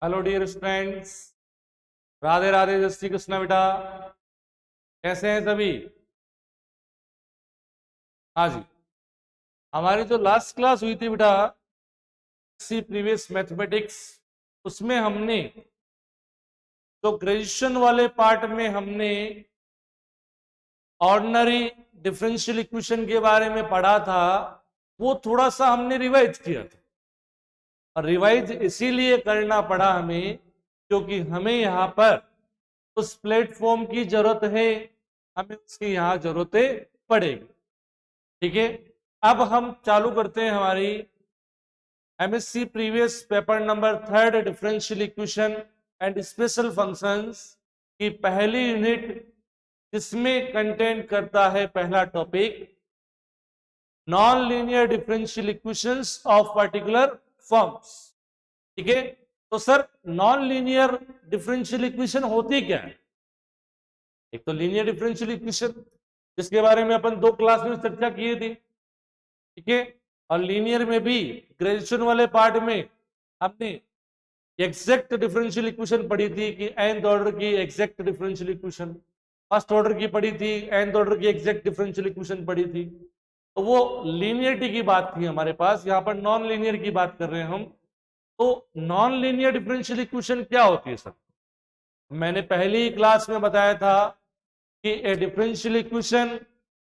Hello dear students, Radhe Radhe, जय श्री कृष्णा बेटा। कैसे हैं सभी? हाँ जी, हमारी जो लास्ट क्लास हुई थी बेटा, सी प्रीवियस मैथमेटिक्स, उसमें हमने तो ग्रेजुएशन वाले पार्ट में हमने ऑर्डिनरी डिफरेंशियल इक्वेशन के बारे में पढ़ा था। वो थोड़ा सा हमने रिवाइज किया था, और रिवाइज इसीलिए करना पड़ा हमें क्योंकि हमें यहाँ पर उस प्लेटफॉर्म की जरूरत है, हमें उसकी यहाँ जरूरतें पड़ेगी। ठीक है, अब हम चालू करते हैं हमारी MSc previous paper number 3 differential equation and special functions की पहली यूनिट, जिसमें कंटेंट करता है पहला topic non linear differential equations of particular forms. ठीक है, तो sir non linear differential equation होती क्या है? एक तो लीनियर डिफरेंशियल इक्वेशन, जिसके बारे में अपन 2 क्लास में चर्चा किए थे। ठीक है, और लीनियर में भी ग्रेजुएशन वाले पार्ट में हमने एग्जैक्ट डिफरेंशियल इक्वेशन पढ़ी थी कि nth ऑर्डर की exact differential equation, first order की पढ़ी थी, nth ऑर्डर की एग्जैक्ट डिफरेंशियल इक्वेशन पढ़ी थी। तो वो लीनियरिटी की बात थी हमारे पास, यहाँ पर नॉन लीनियर की बात कर रहे हैं हम। तो नॉन लीनियर डिफरेंशियल इक्वेशन क्या होती है सर? मैंने पहली ही क्लास में बताया था कि ए differential equation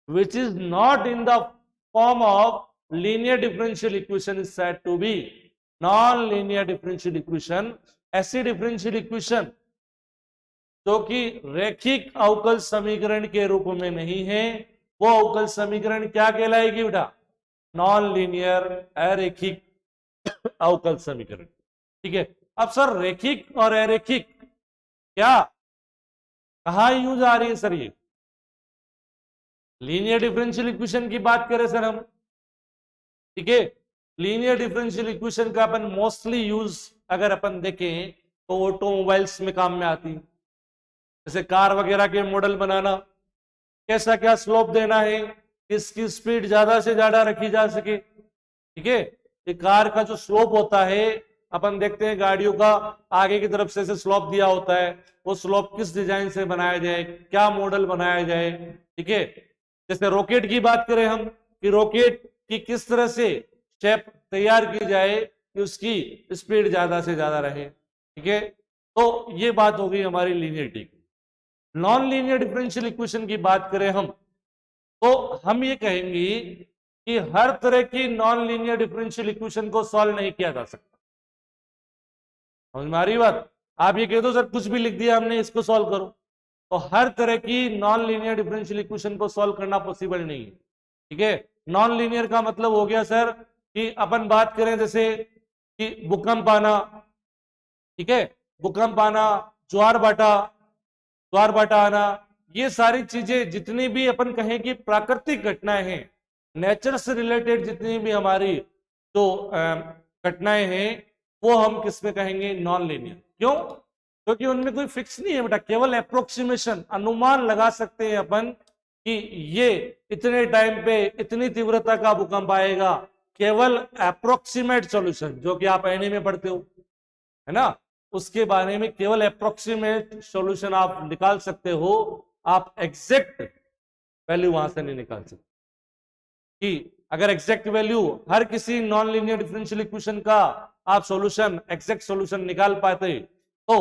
which is not in the form of linear differential equation is said to be non-linear differential equation। ऐसी डिफरेंशियल इक्वेशन जो कि रैखिक अवकल समीकरण के रूप में नहीं है, वो अवकल समीकरण क्या कहलाएगी बेटा? नॉन लीनियर अरैखिक अवकल समीकरण। ठीक है, अब सर रैखिक और अरैखिक क्या कहाँ यूज आ रही है सर? ये लीनियर डिफरेंशियल इक्वेशन की बात करें सर हम, ठीक है, लीनियर डिफरेंशियल इक्वेशन का अपन मोस्टली यूज अगर अपन देखें तो ऑटोमोबाइल्स में काम में आती है। जैसे कार वगैरह के मॉडल बनाना, कैसा क्या स्लोप देना है, किसकी स्पीड ज्यादा से ज्यादा रखी जा सके। ठीक है, ये कार का जो स्लोप होता है, अपन देखते हैं गाड़ियों का आगे की तरफ से स्लोप दिया होता है, वो स्लोप किस डिजाइन से बनाया जाए, क्या मॉडल बनाया जाए। ठीक है, जैसे रॉकेट की बात करें हम कि रॉकेट की किस तरह से शेप तैयार की जाए कि उसकी स्पीड ज्यादा से ज्यादा रहे। ठीक है, तो ये बात हो गई हमारी लीनियरिटी की। नॉन लीनियर डिफरेंशियल इक्वेशन की बात करें हम, तो हम ये कहेंगे कि हर तरह की नॉन लीनियर डिफरेंशियल इक्वेशन को सॉल्व नहीं किया जा सकता। समझ में आ रही बात? आप ये कह दो सर कुछ भी लिख दिया हमने, इसको सॉल्व करो, तो हर तरह की नॉन लीनियर डिफरेंशियल इक्वेशन को सॉल्व करना पॉसिबल नहीं है। ठीक है, नॉन लीनियर का मतलब हो गया सर कि अपन बात करें जैसे कि भूकंप आना, ठीक है, भूकंप आना, ज्वार भाटा आना, ये सारी चीजें जितनी भी अपन कहें कि प्राकृतिक घटनाएं हैं, नेचर से रिलेटेड जितनी भी हमारी जो घटनाएं हैं, वो हम किस में कहेंगे? Non linear. क्यों? क्योंकि उनमें कोई फिक्स नहीं है बेटा, केवल अप्रोक्सीमेशन, अनुमान लगा सकते हैं अपन कि ये इतने टाइम पे इतनी तीव्रता का भूकंप आएगा। केवल अप्रोक्सीमेट सॉल्यूशन, जो कि आप एनए में पढ़ते हो, है ना, उसके बारे में केवल अप्रोक्सीमेट सॉल्यूशन आप निकाल सकते हो, आप एग्जैक्ट वैल्यू वहां से नहीं निकाल सकते। कि अगर एग्जैक्ट वैल्यू हर किसी नॉन लीनियर डिफरेंशियल इक्वेशन का आप सॉल्यूशन, एग्जैक्ट सॉल्यूशन निकाल पाते तो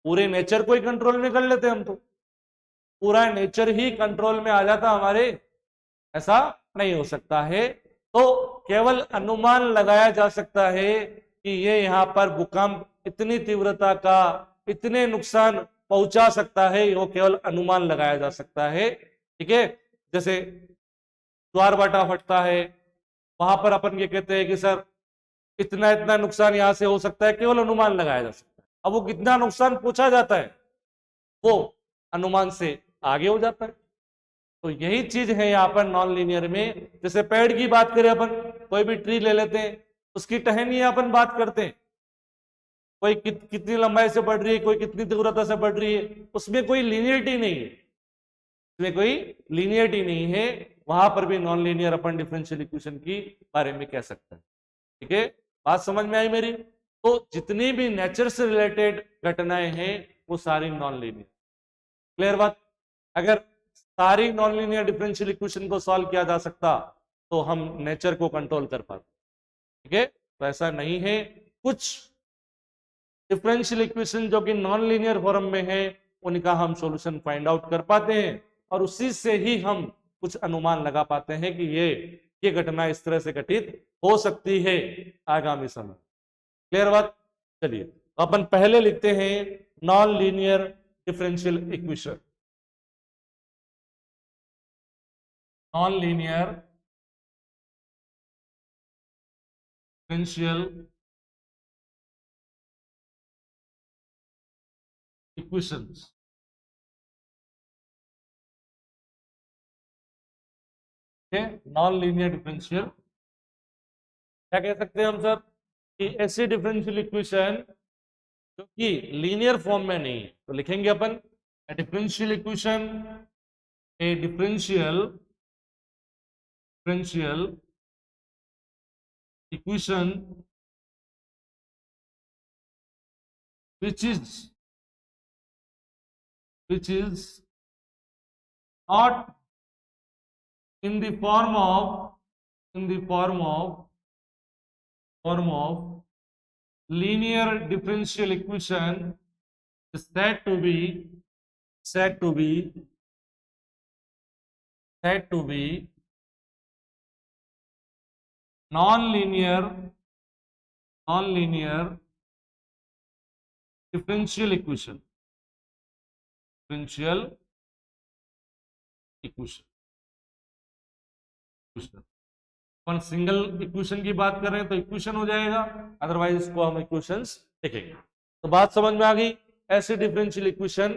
पूरे नेचर को ही कंट्रोल में कर लेते हम, तो पूरा नेचर ही कंट्रोल में आ जाता हमारे। ऐसा नहीं हो सकता है, तो केवल अनुमान लगाया जा सकता है कि ये यहाँ पर भूकंप इतनी तीव्रता का इतने नुकसान पहुंचा सकता है, वो केवल अनुमान लगाया जा सकता है। ठीक है, जैसे ज्वार भाटा फटता है, वहां पर अपन ये कहते हैं कि सर इतना इतना नुकसान यहां से हो सकता है, केवल अनुमान लगाया जा सकता है। अब वो कितना नुकसान पहुंचा जाता है, वो अनुमान से आगे हो जाता है। तो यही चीज है यहाँ पर नॉन लीनियर में। जैसे पेड़ की बात करें अपन, कोई भी ट्री ले लेते हैं, उसकी टहनी अपन बात करते हैं, कोई कितनी लंबाई से बढ़ रही है, कोई कितनी तीव्रता से बढ़ रही है, उसमें कोई लीनियरिटी नहीं है, उसमें कोई लीनियरिटी नहीं है। वहां पर भी नॉन लीनियर अपन डिफरेंशियल इक्वेशन की बारे में कह सकते हैं। ठीक है, बात समझ में आई मेरी? तो जितनी भी नेचर से रिलेटेड घटनाएं हैं वो सारी नॉन लीनियर। क्लियर बात? अगर सारी नॉन लीनियर डिफरेंशियल इक्वेशन को सॉल्व किया जा सकता तो हम नेचर को कंट्रोल कर पाते। ठीक है, तो ऐसा नहीं है। कुछ डिफरेंशियल इक्वेशन जो कि नॉन लीनियर फॉर्म में है उनका हम सॉल्यूशन फाइंड आउट कर पाते हैं और उसी से ही हम कुछ अनुमान लगा पाते हैं कि ये घटना इस तरह से घटित हो सकती है आगामी समय। क्लियर बात? चलिए अपन पहले लिखते हैं non linear differential equation. Non linear differential equations. Non linear differential क्या कह सकते हैं हम सर कि ऐसी डिफरेंशियल इक्वेशन जो कि लीनियर फॉर्म में नहीं है, तो लिखेंगे अपन differential equation, a differential equation which is not in the form of linear differential equation is said to be non-linear differential equation। Upon single equation की बात कर रहे हैं तो इक्वेशन हो जाएगा, अदरवाइज इसको हम इक्वेशंस लिखेंगे। तो बात समझ में आ गई? ऐसी डिफरेंशियल इक्वेशन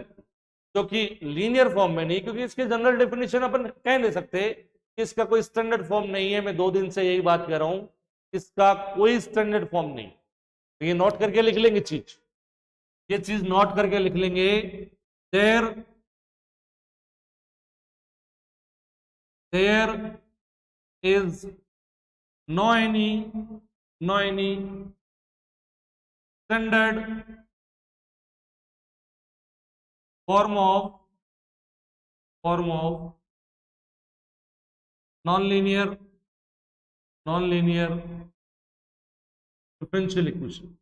जो कि लीनियर फॉर्म में नहीं, क्योंकि इसके जनरल डेफिनेशन अपन कह नहीं सकते कि इसका कोई स्टैंडर्ड फॉर्म नहीं है। मैं 2 दिन से यही बात कर रहा हूं, इसका कोई स्टैंडर्ड फॉर्म नहीं। तो ये नोट करके लिख लेंगे चीज, ये चीज नोट करके लिख लेंगे। There is no any standard form of non-linear differential equation।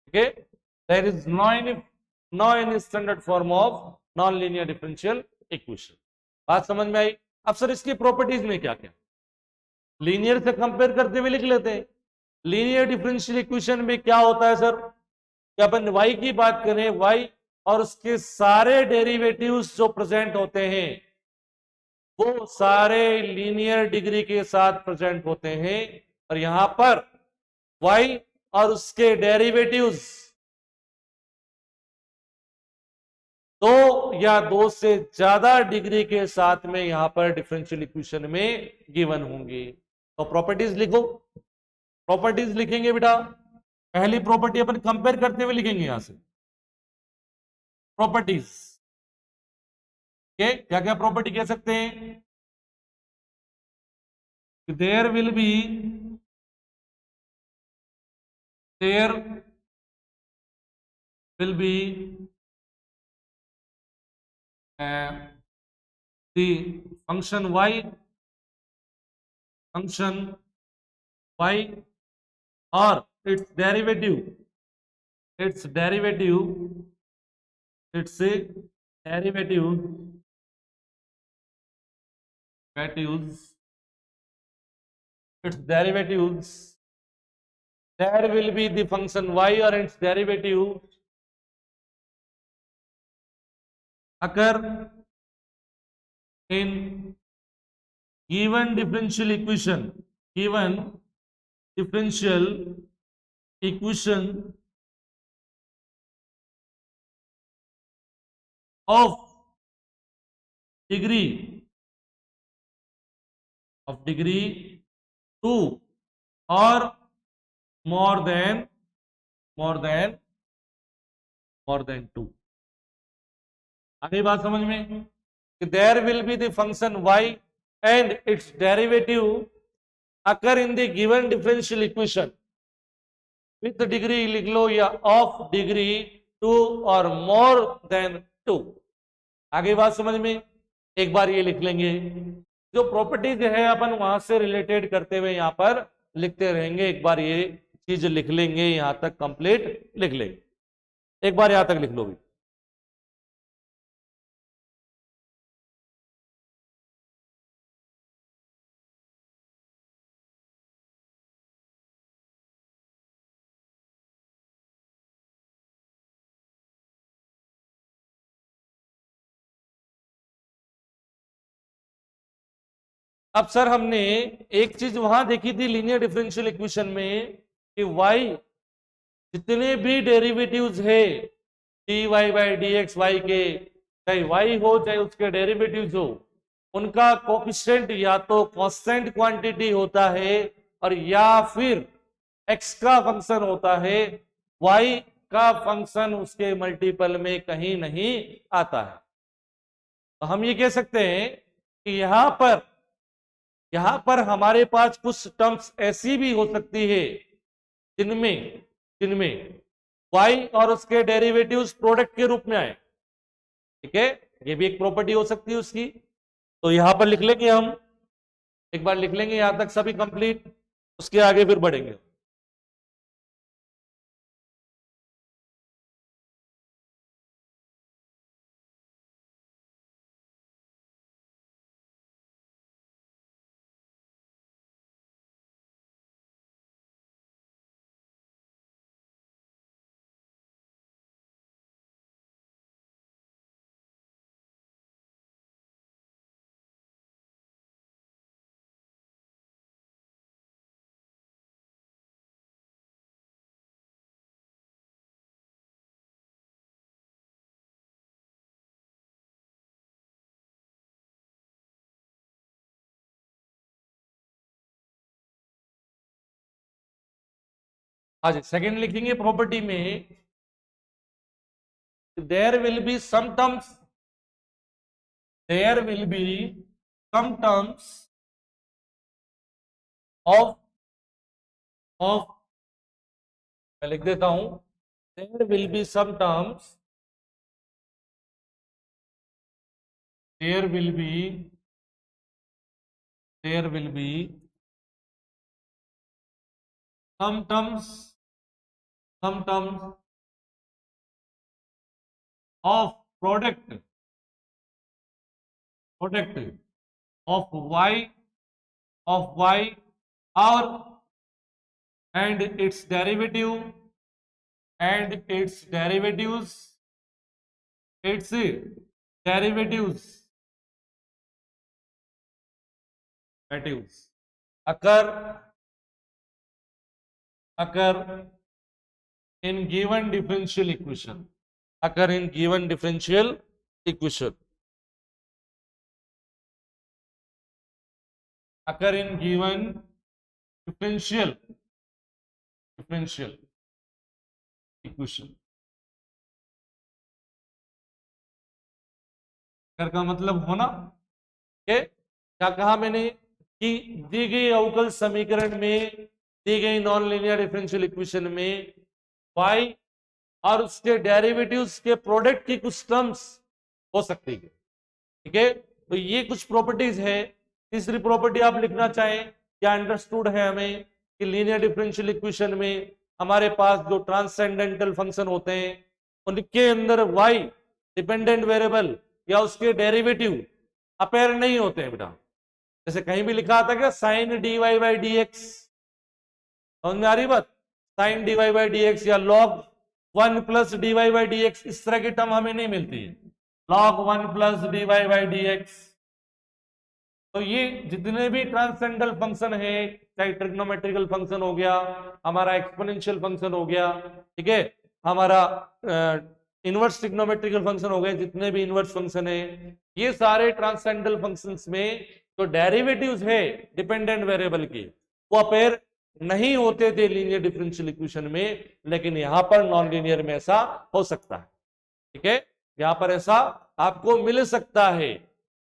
Okay, there is no any standard form of non-linear differential equation। बात समझ में आई? अब सर इसकी प्रॉपर्टीज में क्या क्या, लीनियर से कंपेयर करते हुए लिख लेते हैं। लीनियर डिफरेंशियल इक्वेशन में क्या होता है सर कि अपन y की बात करें, y और उसके सारे डेरिवेटिव्स जो प्रेजेंट होते हैं वो सारे लीनियर डिग्री के साथ प्रेजेंट होते हैं। और यहां पर y और उसके डेरिवेटिव्स 2 या 2 से ज्यादा डिग्री के साथ में यहां पर डिफरेंशियल इक्वेशन में गिवन होंगे। तो प्रॉपर्टीज लिखो, प्रॉपर्टीज लिखेंगे बेटा। पहली प्रॉपर्टी अपन कंपेयर करते हुए लिखेंगे यहां से प्रॉपर्टीज के क्या क्या प्रॉपर्टी कह सकते हैं। There will be the function y or its derivative its derivatives there will be the function y or its derivative occur in given differential equation of degree 2 or more than 2। आगे बात समझ में कि there will be the function y and its derivative occur in the given differential equation with degree लिख लो या of degree 2 or more than 2। आगे बात समझ में? एक बार ये लिख लेंगे, जो प्रॉपर्टीज है अपन वहां से रिलेटेड करते हुए यहां पर लिखते रहेंगे। एक बार ये चीज लिख लेंगे, यहां तक कंप्लीट लिख लेंगे, एक बार यहां तक लिख लो भी। अब सर हमने एक चीज वहां देखी थी लीनियर डिफरेंशियल इक्वेशन में कि y जितने भी डेरिवेटिव्स है d y by d x y के, चाहे y हो चाहे उसके डेरिवेटिव्स हो, उनका कोफिशिएंट या तो कांस्टेंट क्वांटिटी होता है और या फिर x का फंक्शन होता है, y का फंक्शन उसके मल्टीपल में कहीं नहीं आता है। तो हम ये कह सकते हैं कि यहां पर हमारे पास कुछ टर्म्स ऐसी भी हो सकती है जिनमें y और उसके डेरिवेटिव्स प्रोडक्ट के रूप में आए। ठीक है, ये भी एक प्रॉपर्टी हो सकती है उसकी। तो यहां पर लिख लेंगे हम, एक बार लिख लेंगे यहां तक सभी कंप्लीट, उसके आगे फिर बढ़ेंगे। हाँ जी, सेकेंड लिखेंगे प्रॉपर्टी में there will be some terms of मैं लिख देता हूं, there will be some terms some terms of product of y or and its derivatives occur in given differential equation, occur in given differential equation, occur in given differential equation। अगर का मतलब होना के क्या कहा मैंने कि दी गई अवकल समीकरण में, दी गई नॉन लीनियर डिफरेंशियल इक्वेशन में y और उसके डेरिवेटिव्स के प्रोडक्ट की कुछ टर्म्स हो सकती है। ठीक है, तो ये कुछ प्रॉपर्टीज है। तीसरी प्रॉपर्टी आप लिखना चाहें, क्या अंडरस्टूड है हमें कि लीनियर डिफरेंशियल इक्वेशन में हमारे पास जो ट्रांसेंडेंटल फंक्शन होते हैं उनके अंदर y डिपेंडेंट वेरिएबल या उसके डेरिवेटिव अपेयर नहीं होते हैं बेटा। जैसे कहीं भी लिखा आता क्या sine d y by d x, समझ में आ रही बात? Sine d y by d x या log 1 plus d y by d x, इस तरह की टर्म हमें नहीं मिलती है, log 1 plus d y by d x. तो ये जितने भी ट्रांसेंडेंटल फंक्शन है, चाहे ट्रिग्नोमेट्रिकल फंक्शन हो गया, हमारा एक्सपोनेंशियल फंक्शन हो गया, ठीक है, हमारा इनवर्स ट्रिग्नोमेट्रिकल फंक्शन हो गए, जितने भी इनवर्स फंक्शन है, ये सारे ट्रांसेंडेंटल फंक्शंस में जो डेरिवेटिव्स है डिपेंडेंट वेरिएबल की, वो अपेयर नहीं होते थे लीनियर डिफरेंशियल इक्वेशन में, लेकिन यहां पर नॉन लीनियर में ऐसा हो सकता है। ठीक है, यहां पर ऐसा आपको मिल सकता है।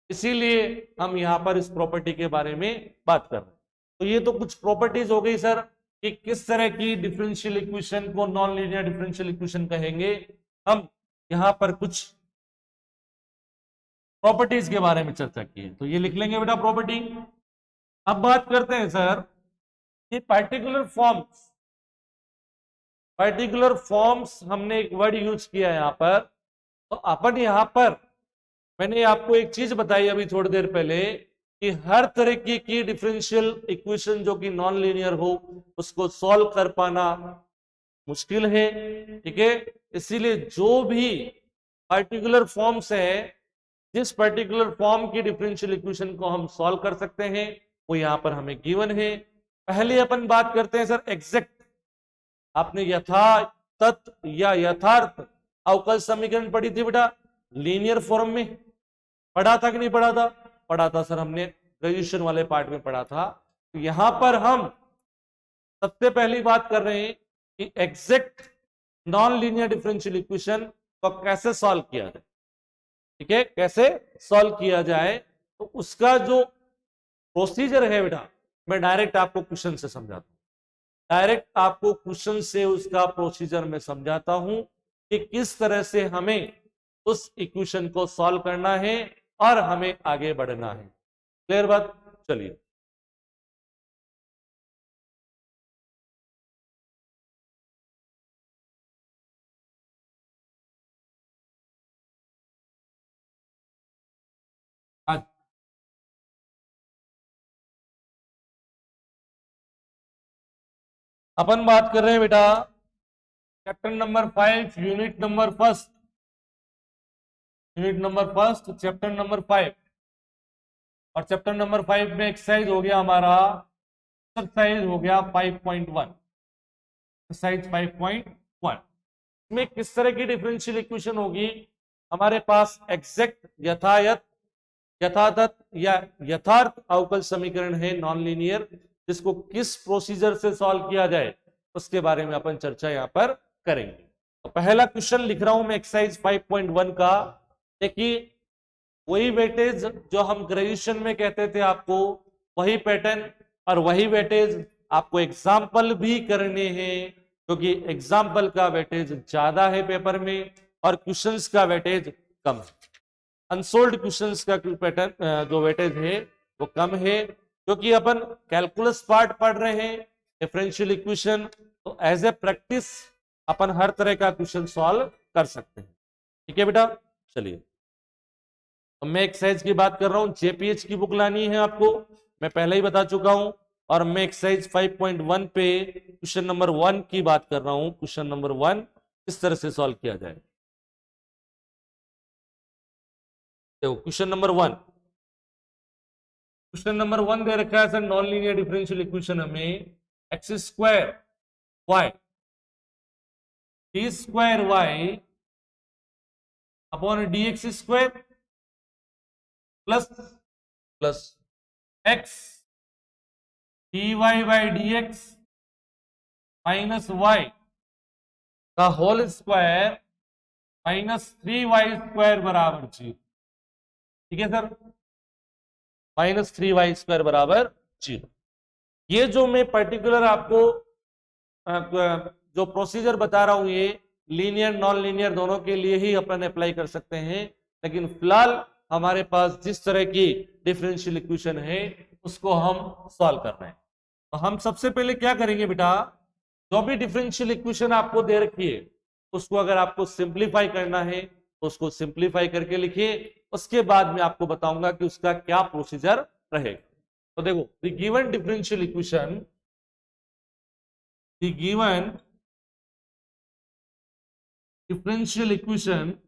इसीलिए हम यहाँ पर इस प्रॉपर्टी के बारे में बात कर रहे हैं। तो ये तो कुछ प्रॉपर्टीज हो गई सर कि किस तरह की डिफरेंशियल इक्वेशन को नॉन लीनियर डिफरेंशियल इक्वेशन कहेंगे। हम यहाँ पर कुछ प्रॉपर्टीज के बारे में चर्चा की है, तो ये लिख लेंगे बेटा प्रॉपर्टी। अब बात करते हैं सर कि पर्टिकुलर फॉर्म्स हमने एक वर्ड यूज किया है यहाँ पर। तो अपन यहाँ पर मैंने आपको एक चीज बताई अभी थोड़ी देर पहले कि हर तरह की डिफरेंशियल इक्वेशन जो कि नॉन लीनियर हो उसको सॉल्व कर पाना मुश्किल है, ठीक है। इसीलिए जो भी पर्टिकुलर फॉर्म्स है, जिस पर्टिकुलर फॉर्म की डिफरेंशियल इक्वेशन को हम सॉल्व कर सकते हैं वो यहाँ पर हमें गिवन है। पहले अपन बात करते हैं सर एग्जैक्ट। आपने यथातथ या यथार्थ अवकल समीकरण पढ़ी थी बेटा, लीनियर फॉर्म में पढ़ा था कि नहीं पढ़ा था? पढ़ा था सर, हमने ग्रेजुएशन वाले पार्ट में पढ़ा था। तो यहां पर हम सबसे पहली बात कर रहे हैं कि exact non linear differential equation को कैसे सॉल्व किया जाए, ठीक है, कैसे सॉल्व किया जाए। तो उसका जो प्रोसीजर है बेटा, मैं डायरेक्ट आपको क्वेश्चन से समझाता हूं। डायरेक्ट आपको क्वेश्चन से उसका प्रोसीजर में समझाता हूं कि किस तरह से हमें उस इक्वेशन को सॉल्व करना है और हमें आगे बढ़ना है। क्लियर बात? चलिए आज अपन बात कर रहे हैं बेटा chapter number 5 unit number first, chapter number 5। और चैप्टर नंबर 5 में एक्सरसाइज हो गया हमारा, एक्सरसाइज हो गया 5.1, एक्सरसाइज 5.1 में किस तरह की डिफरेंशियल इक्वेशन होगी। हमारे पास एग्जैक्ट यथातथ या यथार्थ अवकल समीकरण है नॉन लीनियर, जिसको किस प्रोसीजर से सॉल्व किया जाए उसके बारे में अपन चर्चा यहां पर करेंगे। तो पहला क्वेश्चन लिख रहा हूं मैं एक्सरसाइज 5.1 का। देखिए वही वेटेज जो हम ग्रेजुएशन में कहते थे आपको, वही पैटर्न और वही वेटेज आपको एग्जाम्पल भी करने हैं, क्योंकि एग्जाम्पल का वेटेज ज्यादा है पेपर में और क्वेश्चंस का वेटेज कम है। अनसोल्ड क्वेश्चंस का पैटर्न जो वेटेज है वो कम है, क्योंकि अपन कैलकुलस पार्ट पढ़ रहे हैं, डिफरेंशियल इक्वेशन। तो एज ए प्रैक्टिस अपन हर तरह का क्वेश्चन सॉल्व कर सकते हैं, ठीक है बेटा। चलिए तो मैं एक्सरसाइज की बात कर रहा हूं, जेपीएच की बुक लानी है आपको, मैं पहले ही बता चुका हूं। और मैं एक्सरसाइज 5.1 पे क्वेश्चन नंबर 1 की बात कर रहा हूं। क्वेश्चन नंबर 1 किस तरह से सॉल्व किया जाए। देखो क्वेश्चन नंबर 1, दे रखा है sir non linear differential equation हमें x square y d square y upon d x square plus x d y by d x minus y का whole square minus 3y square बराबर 0, ठीक है sir, minus 3y square बराबर 0। ये जो मैं particular आपको जो प्रोसीजर बता रहा हूं, ये लीनियर नॉन लीनियर दोनों के लिए ही अपन अप्लाई कर सकते हैं, लेकिन फिलहाल हमारे पास जिस तरह की डिफरेंशियल इक्वेशन है उसको हम सॉल्व कर रहे हैं। तो हम सबसे पहले क्या करेंगे बेटा, जो भी डिफरेंशियल इक्वेशन आपको दे रखी है उसको अगर आपको सिंप्लीफाई करना है तो उसको सिंप्लीफाई करके लिखिए। उसके बाद मैं आपको बताऊंगा कि उसका क्या प्रोसीजर रहेगा। तो देखो the given differential equation, the given differential equation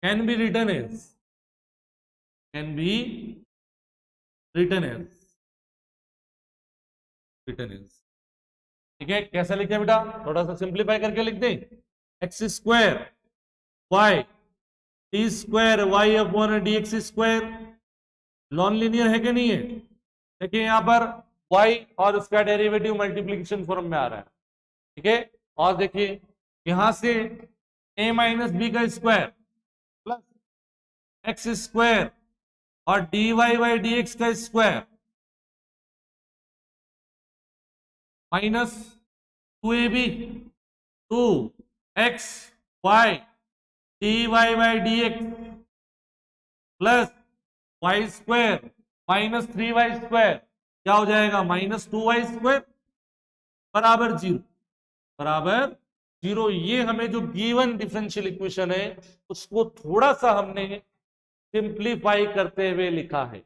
can be written as ठीक है। कैसा लिखे बेटा, थोड़ा सा सिंप्लीफाई करके लिख दें। X square y d square y upon d x square non linear है कि नहीं है? देखिए यहां पर y और उसका डेरिवेटिव मल्टीप्लीकेशन फॉर्म में आ रहा है, ठीक है। और देखिए यहां से a माइनस बी का स्क्वायर एक्स स्क्वायर और d y by d x का square minus 2ab 2x y d y by d x plus y square minus 3y square क्या हो जाएगा माइनस 2y स्क्वायर बराबर 0 बराबर 0। ये हमें जो गिवन डिफरेंशियल इक्वेशन है उसको थोड़ा सा हमने सिंप्लीफाई करते हुए लिखा है।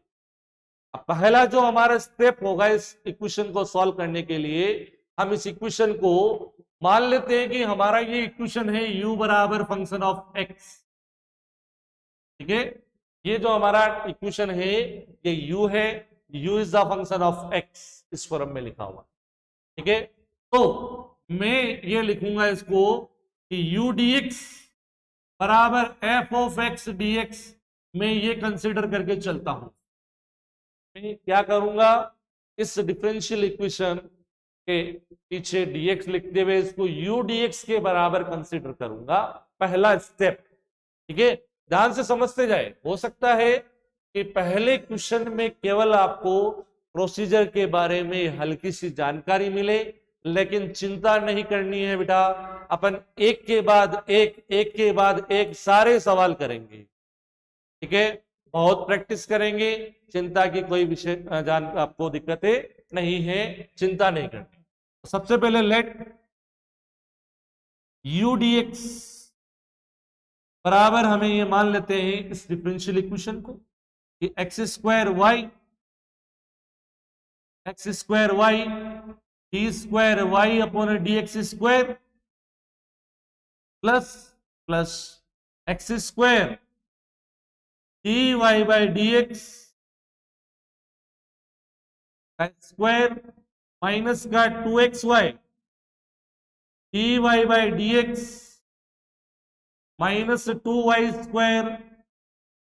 अब पहला जो हमारा स्टेप होगा इस इक्वेशन को सॉल्व करने के लिए, हम इस इक्वेशन को मान लेते हैं कि हमारा ये इक्वेशन है u बराबर फंक्शन ऑफ x। ठीक है, ये जो हमारा इक्वेशन है ये u है, u is the function of x इस फॉर्म में लिखा हुआ। ठीक है, तो मैं ये लिखूंगा इसको कि u dx बराबर f ऑफ x dx मैं ये कंसिडर करके चलता हूं। मैं क्या करूंगा, इस डिफरेंशियल इक्वेशन के पीछे dx लिखते हुए इसको u dx के बराबर कंसिडर करूंगा, पहला स्टेप। ठीक है, ध्यान से समझते जाए। हो सकता है कि पहले क्वेश्चन में केवल आपको प्रोसीजर के बारे में हल्की सी जानकारी मिले, लेकिन चिंता नहीं करनी है बेटा, अपन एक के बाद एक सारे सवाल करेंगे। ठीक है, बहुत प्रैक्टिस करेंगे, चिंता की कोई विषय जान आपको दिक्कतें नहीं है, चिंता नहीं करनी। सबसे पहले लेट u dx बराबर हमें ये मान लेते हैं इस डिफरेंशियल इक्वेशन को कि x square y d square y upon d x square plus plus x square d y by d x square minus का 2xy d y by d x minus 2y square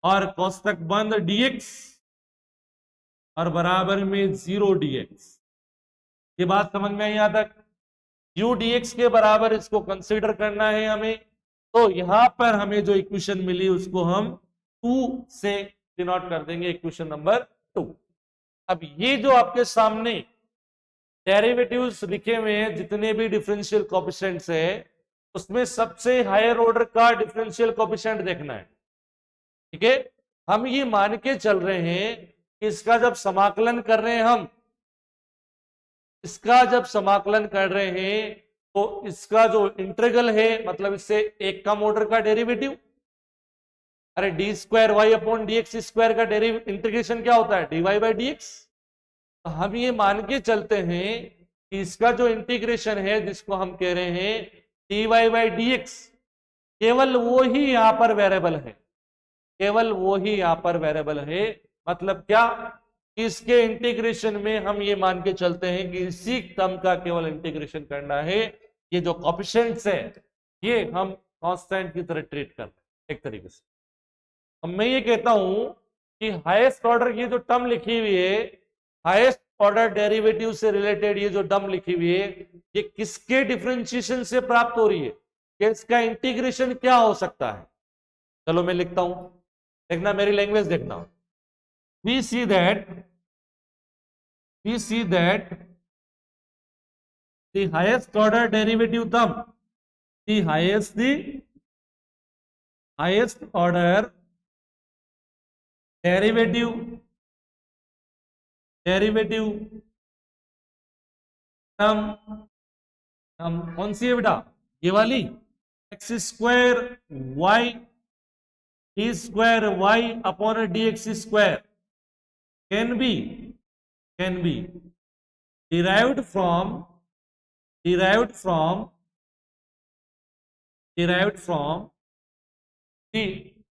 और कोष्टक बंद dx और बराबर में 0 dx। ये बात समझ में आई? यहां तक u dx के बराबर इसको कंसीडर करना है हमें। तो यहां पर हमें जो इक्वेशन मिली उसको हम 2 से डिनोट कर देंगे, इक्वेशन नंबर 2। अब ये जो आपके सामने डेरिवेटिव्स लिखे हुए हैं, जितने भी डिफरेंशियल कोएफिशिएंट्स है, उसमें सबसे हायर ऑर्डर का डिफरेंशियल कोएफिशिएंट देखना है। ठीक है, हम ये मान के चल रहे हैं कि इसका जब समाकलन कर रहे हैं तो इसका जो इंटीग्रल है, मतलब इससे एक कम ऑर्डर का डेरिवेटिव, अरे d square y upon d x square का इंटीग्रेशन क्या होता है, d y by d x. तो हम ये मान के चलते हैं कि इसका जो इंटीग्रेशन है, जिसको हम कह रहे हैं d y by d x, केवल वो ही यहां पर वेरिएबल है, केवल वो ही यहां पर वेरिएबल है। मतलब क्या, इसके इंटीग्रेशन में हम ये मान के चलते हैं कि इसी टर्म का केवल इंटीग्रेशन करना है। ये जो कोएफिशिएंट्स है ये हम कांस्टेंट की तरह ट्रीट कर रहे हैं एक तरीके से। अब मैं ये कहता हूं कि हाईएस्ट ऑर्डर ये जो टर्म लिखी हुई है, हाईएस्ट ऑर्डर डेरिवेटिव से रिलेटेड ये जो टर्म लिखी हुई है, ये किसके डिफरेंशिएशन से प्राप्त हो रही है, कि इसका इंटीग्रेशन क्या हो सकता है। चलो मैं लिखता हूं, देखना मेरी लैंग्वेज देखना। we see that the highest order derivative term, the highest order derivative term कौन सी है बेटा, ये वाली x square y d square y upon d x square can be derived from the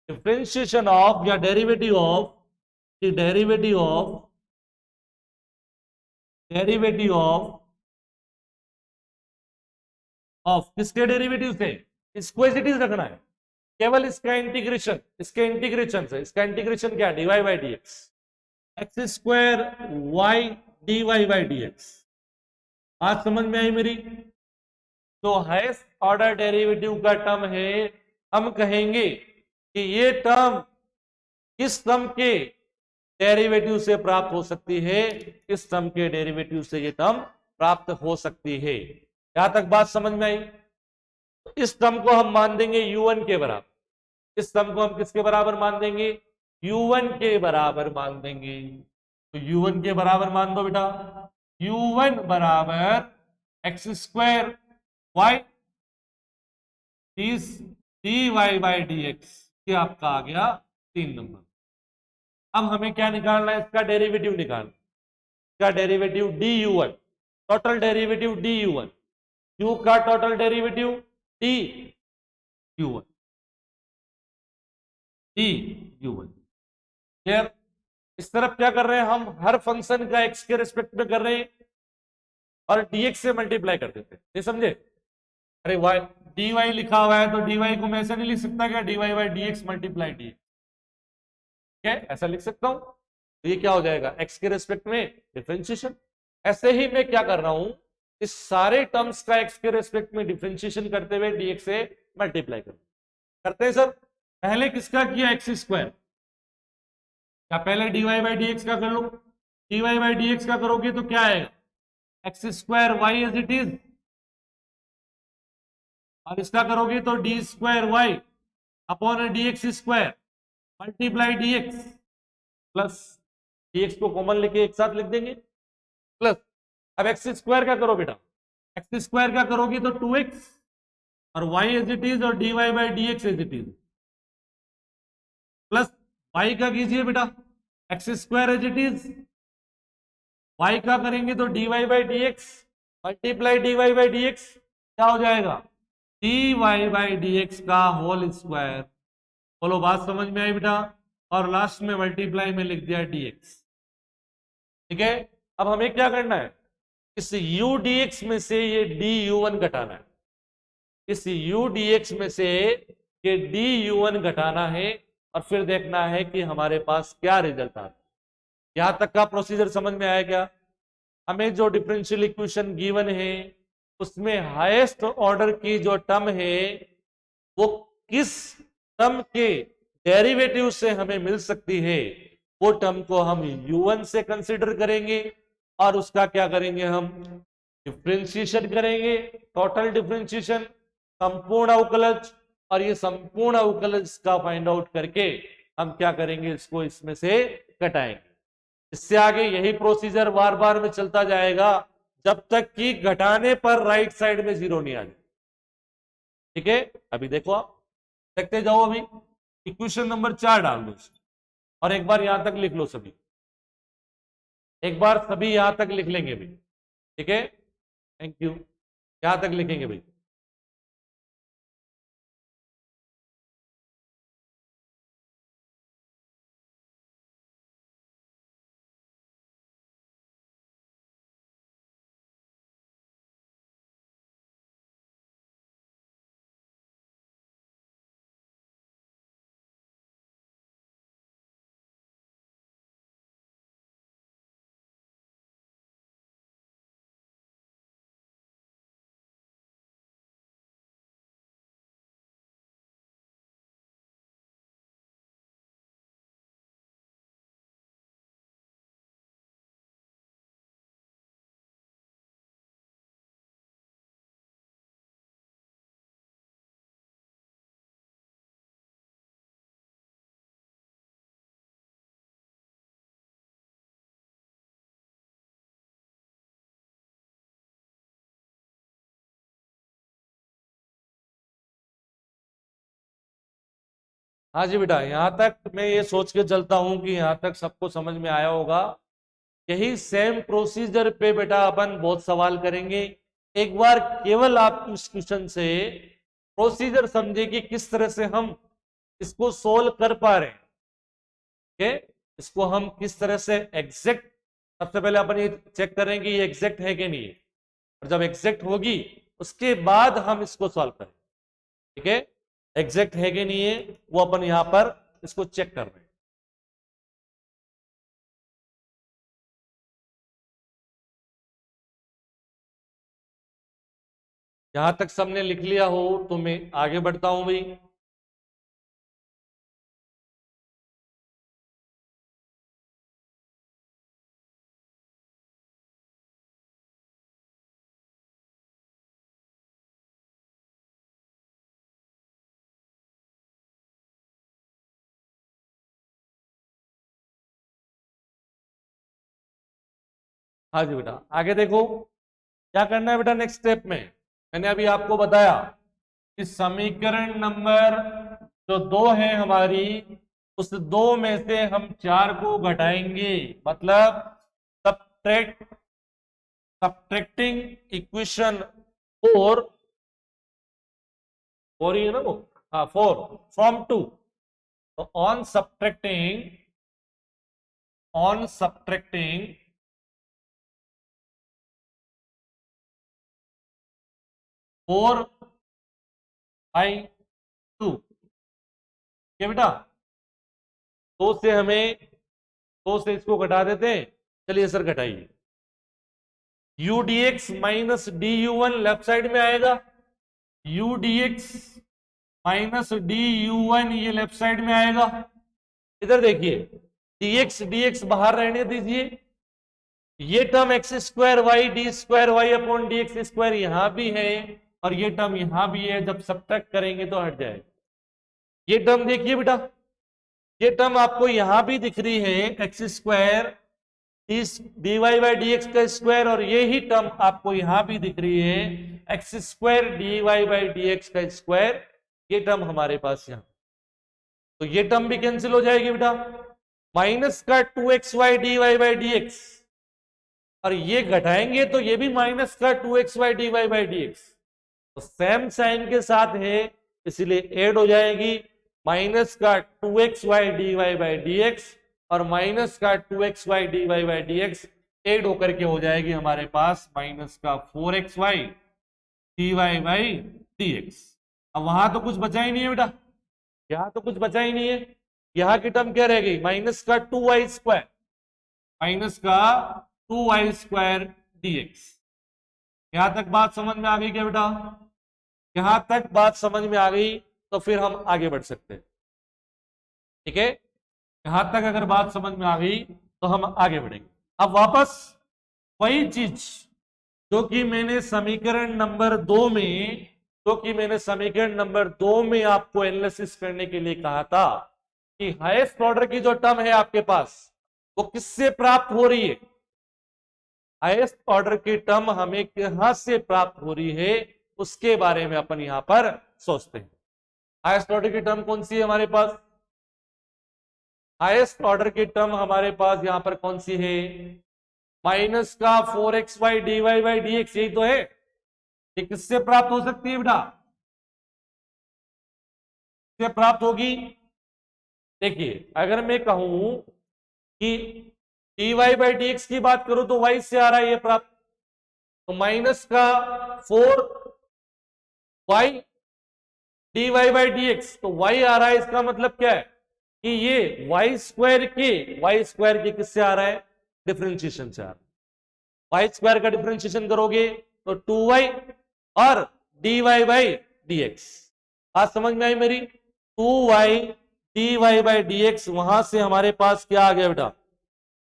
differentiation of या derivative of किसके derivative से, इसको एज इट इज रखना है, केवल इसका इंटीग्रेशन, इसके इंटीग्रेशन से, इसका इंटीग्रेशन क्या, d y by d x, x square y d y by d x. आज समझ में आई मेरी? तो हाईएस्ट ऑर्डर डेरिवेटिव का टर्म है, हम कहेंगे कि ये टर्म किस टर्म के डेरिवेटिव से प्राप्त हो सकती है, किस टर्म के डेरिवेटिव से ये टर्म प्राप्त हो सकती है। यहां तक बात समझ में आई। तो इस टर्म को हम मान देंगे u1 के बराबर। इस टर्म को हम किसके बराबर मान देंगे, u1 के बराबर मान देंगे। तो u1 के बराबर मान दो बेटा, u1 बराबर x square y d y by d x, ये आपका आ गया 3 नंबर। अब हमें क्या निकालना है, इसका डेरिवेटिव निकालना। इसका derivative D u1, total derivative D u1, u का total derivative D u1, D u1। Clear. इस तरफ क्या कर रहे हैं हम, हर फंक्शन का एक्स के रिस्पेक्ट में कर रहे हैं और dx से मल्टीप्लाई कर देते हैं, ये समझे। अरे वाई dy लिखा हुआ है तो dy को मैं ऐसा नहीं लिख सकता क्या, dy by dx multiply dx, क्या ऐसा लिख सकता हूं। तो ये क्या हो जाएगा, x के रिस्पेक्ट में डिफरेंशिएशन। ऐसे ही मैं क्या कर रहा हूं, इस सारे टर्म्स का x के रिस्पेक्ट में डिफरेंशिएशन करते हुए dx से मल्टीप्लाई करते हैं। सर पहले किसका किया, एक्स स्क्वायर, या पहले dy बाई dx का कर लो। dy बाई dx का करोगे तो क्या आएगा, x square y as it is, और इसका करोगे तो d square y upon d x square multiply d x plus d x को कॉमन लेके एक साथ लिख देंगे प्लस। अब एक्स स्क्वायर का करो बेटा, एक्स स्क्वायर का करोगे तो 2x और वाई एज इट इज और d y by d x as it is plus y का कीजिए बेटा, x square as it is, y का करेंगे तो d y by d x multiply d y by d x, क्या हो जाएगा, d y by d x का होल स्क्वायर। बोलो बात समझ में आई बेटा, और लास्ट में मल्टीप्लाई में लिख दिया dx। ठीक है। अब हमें क्या करना है, इस u dx में से ये d u1 घटाना है, इस u dx में से ये d u1 घटाना है और फिर देखना है कि हमारे पास क्या रिजल्ट आता है। यहां तक का प्रोसीजर समझ में आया क्या। हमें जो डिफरेंशियल इक्वेशन गिवन है उसमें हाईएस्ट ऑर्डर की जो टर्म है वो किस टर्म के डेरिवेटिव से हमें मिल सकती है, वो टर्म को हम u1 से कंसीडर करेंगे और उसका क्या करेंगे, हम डिफरेंशिएशन करेंगे, टोटल डिफरेंशिएशन, संपूर्ण अवकलज, और ये संपूर्ण अवकलज का फाइंड आउट करके हम क्या करेंगे, इसको इसमें से घटाएंगे। इससे आगे यही प्रोसीजर बार बार में चलता जाएगा जब तक कि घटाने पर राइट साइड में 0 नहीं आ जाए। ठीक है, अभी देखो आप देखते जाओ। अभी इक्वेशन नंबर 4 डाल दो और एक बार यहां तक लिख लो सभी, एक बार सभी यहां तक लिख लेंगे भाई। ठीक है, थैंक यू, यहां तक लिखेंगे भाई। हाँ जी बेटा, यहां तक मैं ये सोच के चलता हूं कि यहां तक सबको समझ में आया होगा। यही सेम प्रोसीजर पे बेटा अपन बहुत सवाल करेंगे। एक बार केवल आप इस क्वेश्चन से प्रोसीजर समझे कि किस तरह से हम इसको सोल्व कर पा रहे हैं। ठीक है, इसको हम किस तरह से एग्जैक्ट, सबसे पहले अपन ये चेक करें कि ये एग्जैक्ट है कि नहीं है, और जब एग्जैक्ट होगी उसके बाद हम इसको सॉल्व करें। ठीक है, एग्जैक्ट है कि नहीं है वो अपन यहां पर इसको चेक कर रहे हैं। यहां तक सबने लिख लिया हो तो मैं आगे बढ़ता हूं भाई। हाँ जी बेटा, आगे देखो क्या करना है बेटा। नेक्स्ट स्टेप में मैंने अभी आपको बताया कि समीकरण नंबर जो 2 है हमारी, उस 2 में से हम 4 को घटाएंगे, मतलब सब्ट्रैक्ट सब्ट्रैक्टिंग इक्वेशन 4 4 ही है ना वो, हाँ 4 फ्रॉम 2। तो ऑन सब्ट्रैक्टिंग 4 बाई 2, क्या बेटा, 2 से हमें 2 से इसको घटा देते हैं। चलिए सर घटाइए। U d x minus d u one left side में आएगा, u d x minus d u one ये लेफ्ट साइड में आएगा। इधर देखिए, डी एक्स बाहर रहने दीजिए। ये term x square y d square y upon d x square यहां भी है, और ये टर्म यहां भी है, जब सब्ट्रैक्ट करेंगे तो हट जाएगा। ये टर्म देखिए बेटा, ये टर्म आपको यहां भी दिख रही है, x square d y by d x का स्क्वायर, और ये ही टर्म आपको यहां भी दिख रही है, x square d y by d x का स्क्वायर। ये टर्म हमारे पास यहां, तो ये टर्म भी कैंसिल हो जाएगी बेटा। माइनस का 2xy dy by d x, और ये घटाएंगे तो ये भी माइनस का 2xy dy by d x, तो सेम साइन के साथ है इसलिए ऐड हो जाएगी। माइनस का 2xy dy by d x और माइनस का 2xy dy by d x add होकर के हो जाएगी हमारे पास माइनस का 4xy dy by d x. अब वहां तो कुछ बचा ही नहीं है बेटा, यहां तो कुछ बचा ही नहीं है। यहां की टर्म क्या रह गई, माइनस का 2y स्क्वायर, माइनस का 2y स्क्वायर dx। यहां तक बात समझ में आ गई क्या बेटा? यहां तक बात समझ में आ गई तो फिर हम आगे बढ़ सकते हैं। ठीक है, यहां तक अगर बात समझ में आ गई तो हम आगे बढ़ेंगे। अब वापस वही चीज जो कि मैंने समीकरण नंबर 2 में, आपको एनालिसिस करने के लिए कहा था कि हाईएस्ट ऑर्डर की जो टर्म है आपके पास वो किससे प्राप्त हो रही है। हाईएस्ट ऑर्डर की टर्म हमें कहां से प्राप्त हो रही है उसके बारे में अपन यहां पर सोचते हैं। हाईएस्ट ऑर्डर की टर्म कौन सी है हमारे पास? हाईएस्ट ऑर्डर की टर्म हमारे पास यहां पर कौन सी है? माइनस का 4xy dy by d x, यही तो है। ये किससे प्राप्त हो सकती है बेटा? किससे प्राप्त होगी? देखिए, अगर मैं कहूं कि dy बाई डी एक्स की बात करूं तो y से आ रहा है ये प्राप्त, तो माइनस का 4y dy by d x, तो y आ रहा है। इसका मतलब क्या है कि ये y स्क्वायर के किससे आ रहा है? डिफरेंशिएशन से आ रहा है। y स्क्वायर का डिफरेंशिएशन करोगे तो 2y और dy बाई डी एक्स। बात समझ में आई मेरी? 2y dy by d x, वहां से हमारे पास क्या आ गया बेटा?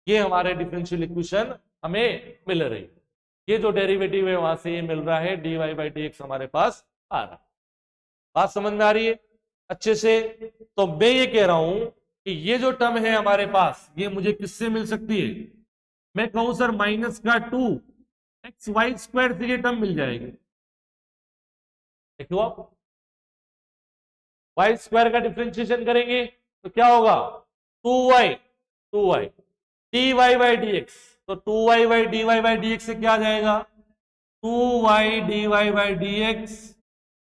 ये हमारे डिफरेंशियल इक्वेशन हमें मिल रही है। ये जो डेरिवेटिव है वहां से ये मिल रहा है, dy बाई डी एक्स हमारे पास आ रहा है। बात समझ में आ रही है अच्छे से? तो मैं ये कह रहा हूं कि ये जो टर्म है हमारे पास, ये मुझे किससे मिल सकती है? मैं कहूं सर माइनस का 2xy स्क्वायर से ये टर्म मिल जाएगी। देखो आप, y स्क्वायर का डिफरेंशिएशन करेंगे तो क्या होगा? 2y dy by d x, तो 2y by dy by d x से क्या आ जाएगा? 2y dy by d x,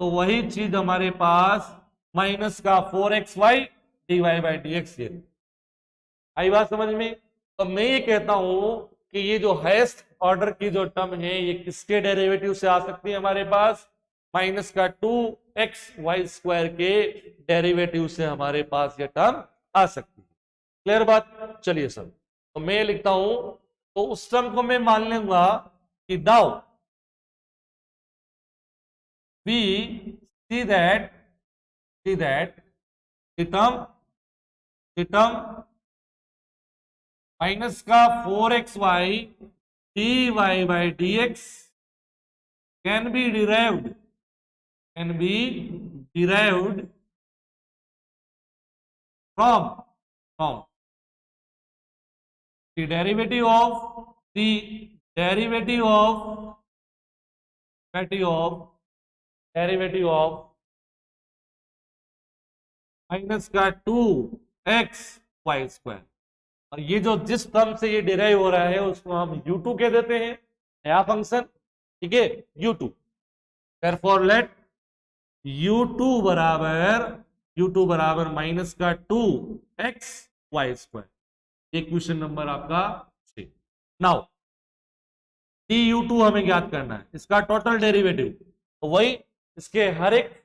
तो वही चीज हमारे पास माइनस का 4xy dy by d x. ये आई बात समझ में? तो मैं ये कहता हूं कि ये जो हाईएस्ट ऑर्डर की जो टर्म है ये किसके डेरिवेटिव से आ सकती है हमारे पास? माइनस का 2xy स्क्वायर के डेरिवेटिव से हमारे पास ये टर्म आ सकती है। क्लियर बात? चलिए सर, तो मैं लिखता हूं, तो उस टर्म को मैं मान लूंगा कि डाउ we see that the term minus का 4xy dy by d x can be derived from the derivative of the derivative of minus का 2x² और ये जो जिस टर्म से ये डिराइव हो रहा है उसको हम u2 कह देते हैं, नया फंक्शन, ठीक है, u2। देयरफॉर लेट u2 बराबर माइनस का 2x² ये क्वेश्चन नंबर आपका 6। नाउ du2 हमें ज्ञात करना है, इसका टोटल डेरिवेटिव, तो वही इसके हर एक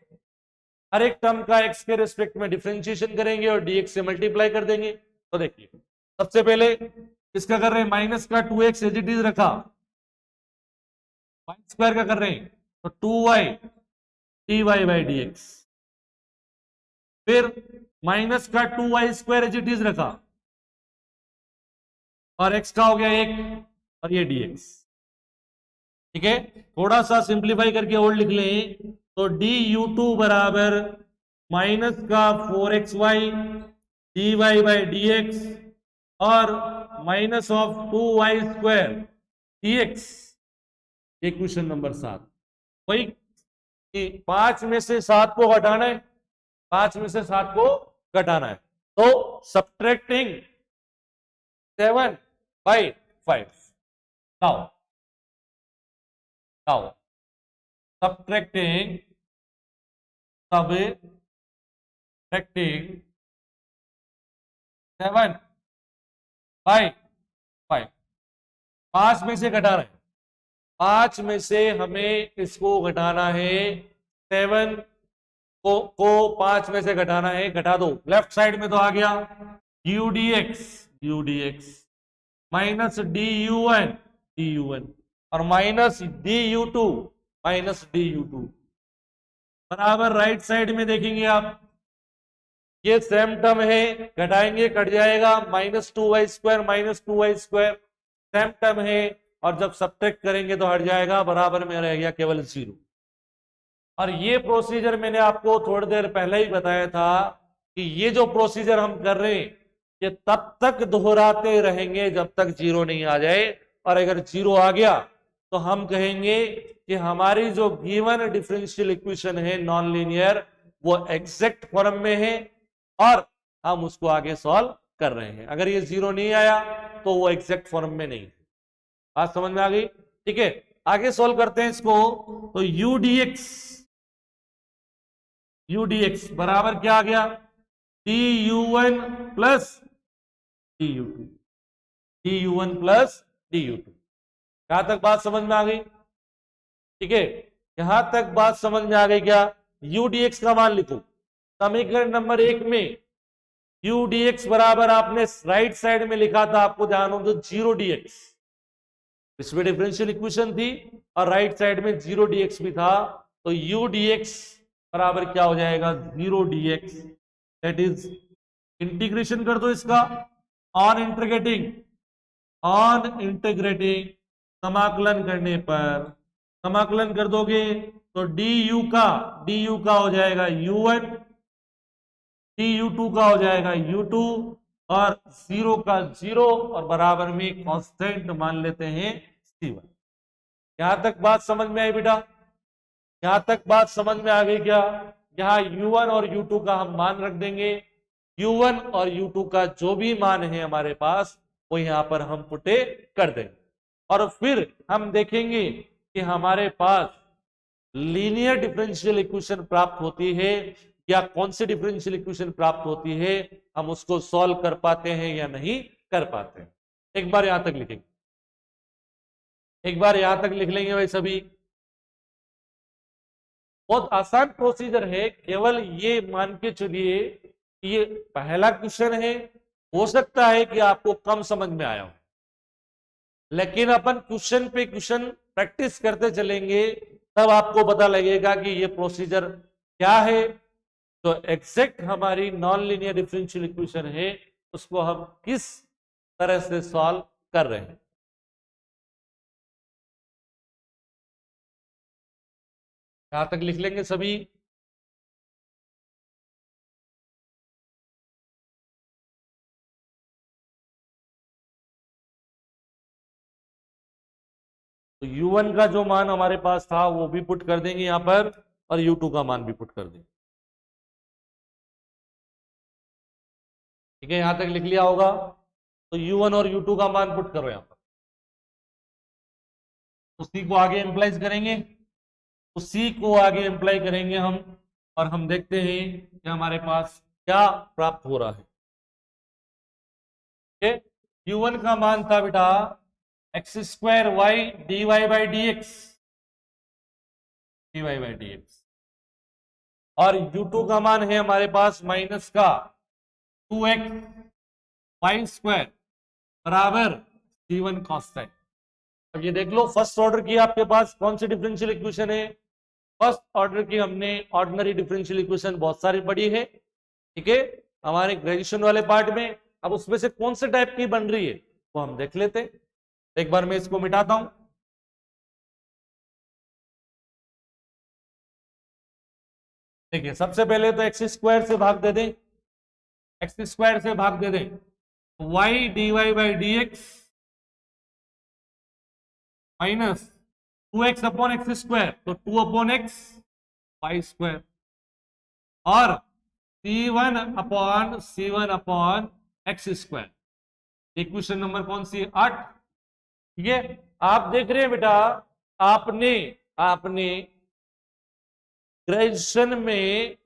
टर्म का x के रिस्पेक्ट में डिफरेंशिएशन करेंगे और dx से मल्टीप्लाई कर देंगे। तो देखिए सबसे पहले इसका कर रहे हैं माइनस का 2x एज इट इज रखा, y² का कर रहे हैं तो 2y dy/dx, फिर माइनस का 2y² एज इट इज रखा और x का हो गया 1 और ये dx, ठीक है। थोड़ा सा सिंप्लीफाई करके और लिख लें तो du2 बराबर माइनस का 4xy dy/dx और माइनस ऑफ 2y² dx, ये क्वेश्चन नंबर 7। वही कि 5 में से 7 को घटाना है, 5 में से 7 को घटाना है, तो सब्ट्रैक्टिंग 7/5 नाउ subtracting 7/5, 5 में से घटा रहे हैं, 5 में से हमें इसको घटाना है, 7 को 5 में से घटाना है, घटा दो, लेफ्ट साइड में तो आ गया udx माइनस du1 और माइनस du2 बराबर राइट साइड में देखेंगे आप, ये सेम टर्म है, घटाएंगे कट जाएगा, -2y² सेम टर्म है और जब सब्ट्रैक्ट करेंगे तो हट जाएगा, बराबर में रह गया केवल 0। और ये प्रोसीजर मैंने आपको थोड़ी देर पहले ही बताया था कि ये जो प्रोसीजर हम कर रहे हैं ये तब तक दोहराते रहेंगे जब तक 0 नहीं आ जाए, और अगर 0 आ गया तो हम कहेंगे कि हमारी जो गिवन डिफरेंशियल इक्वेशन है नॉन लीनियर वो एग्जैक्ट फॉर्म में है और हम उसको आगे सॉल्व कर रहे हैं। अगर ये 0 नहीं आया तो वो एग्जैक्ट फॉर्म में नहीं। बात समझ में आ गई? ठीक है, आगे सॉल्व करते हैं इसको। तो udx बराबर क्या आ गया, du1 प्लस du2, यहां तक बात समझ में आ गई? ठीक है, यहां तक बात समझ में आ गई क्या? udx का मान लिखो, समीकरण नंबर 1 में udx बराबर आपने राइट साइड में लिखा था, आपको ध्यान हो तो 0dx, इसमें डिफरेंशियल इक्वेशन थी और राइट साइड में 0dx भी था, तो udx बराबर क्या हो जाएगा, 0dx, दैट इज इंटीग्रेशन कर दो इसका, ऑन इंटीग्रेटिंग समाकलन करने पर, समाकलन कर दोगे तो du का हो जाएगा u1, du2 का हो जाएगा u2 और 0 का 0 और बराबर में कांस्टेंट मान लेते हैं c1। यहां तक बात समझ में आई बेटा? यहां तक बात समझ में आ गई क्या? यहां u1 और u2 का हम मान रख देंगे, u1 और u2 का जो भी मान है हमारे पास वो यहां पर हम पुटे कर देंगे और फिर हम देखेंगे कि हमारे पास लीनियर डिफरेंशियल इक्वेशन प्राप्त होती है या कौन सी डिफरेंशियल इक्वेशन प्राप्त होती है, हम उसको सॉल्व कर पाते हैं या नहीं कर पाते हैं। एक बार यहां तक लिखेंगे, एक बार यहां तक लिख लेंगे भाई सभी। बहुत आसान प्रोसीजर है, केवल ये मान के चलिए ये पहला क्वेश्चन है, हो सकता है कि आपको कम समझ में आया हो, लेकिन अपन क्वेश्चन पे क्वेश्चन प्रैक्टिस करते चलेंगे तब आपको पता लगेगा कि ये प्रोसीजर क्या है। तो एग्जैक्ट हमारी नॉन लीनियर डिफरेंशियल इक्वेशन है उसको हम किस तरह से सॉल्व कर रहे हैं, यहां तक लिख लेंगे सभी। तो u1 का जो मान हमारे पास था वो भी पुट कर देंगे यहां पर, और u2 का मान भी पुट कर देंगे। ठीक है, यहां तक लिख लिया होगा। तो u1 और u2 का मान पुट करो यहां पर, उसी को आगे एम्प्लाइज करेंगे, उसी को आगे एम्प्लाई करेंगे हम, और हम देखते हैं कि हमारे पास क्या प्राप्त हो रहा है। u1 का मान था बेटा x square y d y by d x, d y by d x, और u2 का मान है हमारे पास माइनस का 2x वाई स्क्वायर बराबर c1 cos टाइम। अब ये देख लो, फर्स्ट ऑर्डर की आपके पास कौन सी डिफरेंशियल इक्वेशन है? फर्स्ट ऑर्डर की हमने ऑर्डिनरी डिफरेंशियल इक्वेशन बहुत सारी पढ़ी है, ठीक है, हमारे ग्रेजुएशन वाले पार्ट में। अब उसमें से कौन से टाइप की बन रही है वो हम देख लेते हैं। एक बार मैं इसको मिटाता हूं। देखिए, सबसे पहले तो एक्स स्क्वायर से भाग दे दें, एक्स स्क्वायर से भाग दे दें, y d y by d x minus 2x upon x square, तो 2 अपॉन एक्स वाई स्क्वायर, और c1 upon x square. Equation number कौन सी है? 8। ठीक है, आप देख रहे हैं बेटा, आपने ग्रेजुएशन में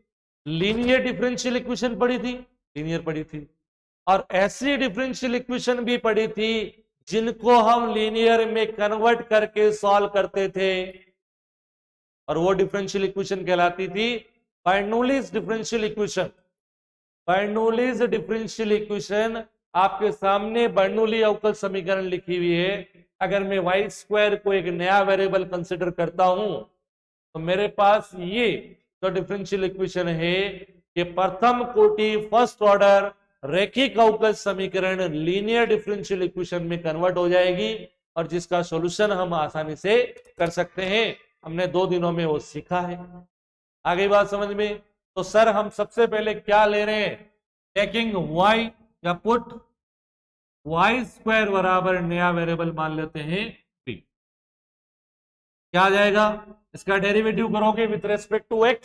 लीनियर डिफरेंशियल इक्वेशन पढ़ी थी, लीनियर पढ़ी थी, और ऐसी डिफरेंशियल इक्वेशन भी पढ़ी थी जिनको हम लीनियर में कन्वर्ट करके सॉल्व करते थे, और वो डिफरेंशियल इक्वेशन कहलाती थी Bernoulli's differential equation. Bernoulli's differential equation आपके सामने बर्नौली अवकल समीकरण लिखी हुई है। अगर मैं वाई स्क्वायर को एक नया वेरिएबल कंसिडर करता हूं तो मेरे पास ये जो डिफरेंशियल इक्वेशन है कि प्रथम कोटि फर्स्ट ऑर्डर रैखिक अवकल समीकरण लीनियर डिफरेंशियल इक्वेशन में कन्वर्ट हो जाएगी, और जिसका सॉल्यूशन हम आसानी से कर सकते हैं। हमने 2 दिनों में वो सीखा है। आगे बात समझ में? तो सर हम सबसे पहले क्या ले रहे हैं? टेकिंग y या पुट वाई स्क्वायर बराबर नया वेरिएबल मान लेते हैं p। क्या आ जाएगा? इसका डेरिवेटिव करोगे विथ रेस्पेक्ट टू x,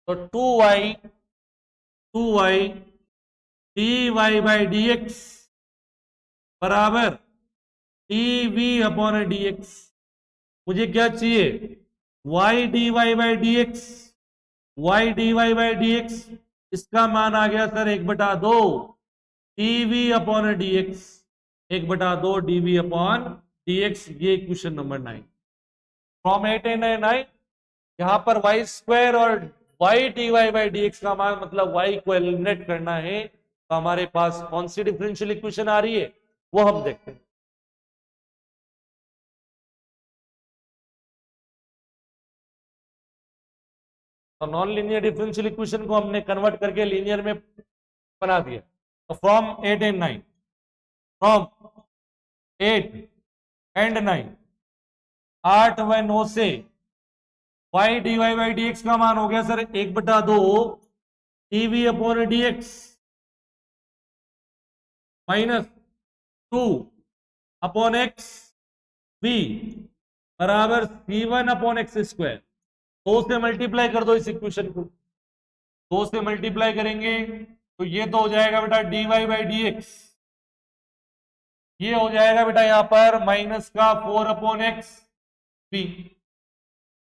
तो 2y d y by d x बराबर dv अपॉन डी एक्स। मुझे क्या चाहिए? y d y by d x, y d y by d x, इसका मान आ गया sir 1/2 dv upon d x, 1/2 dv upon d x. ये equation number 9 from 8 and 9। यहां पर वाई स्क्वायर और y d y by d x का मान मतलब वाई को एलिमिनेट करना है, तो हमारे पास कौन सी डिफरेंशियल इक्वेशन आ रही है वो हम देखते हैं। तो नॉन लीनियर डिफरेंशियल इक्वेशन को हमने कन्वर्ट करके लीनियर में बना दिया। तो फ्रॉम 8 एंड 9, फ्रॉम 8 एंड 9, 8 व 9 से y d y by d x का मान हो गया sir 1/2 dv upon d x minus 2 upon x v बराबर c1 अपॉन एक्स स्क्वायर। 2 से मल्टीप्लाई कर दो इस इक्वेशन को, 2 से मल्टीप्लाई करेंगे तो ये तो हो जाएगा बेटा dy बाई डी एक्स, ये हो जाएगा बेटा यहां पर माइनस का 4 अपॉन एक्स v,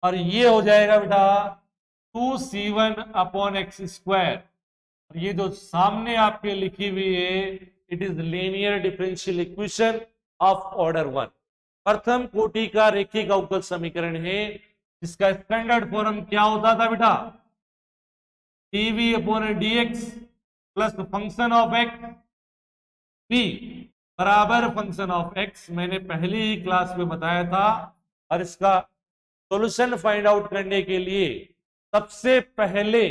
और ये हो जाएगा बेटा 2c1 अपॉन एक्स स्क्वायर। ये जो सामने आपके लिखी हुई है it is linear differential equation of order 1, प्रथम कोटि का रैखिक अवकल समीकरण है, जिसका स्टैंडर्ड फॉर्म क्या होता था बेटा? dv upon d x plus function of x v बराबर फंक्शन ऑफ एक्स। मैंने पहली ही क्लास में बताया था। और इसका सॉल्यूशन फाइंड आउट करने के लिए सबसे पहले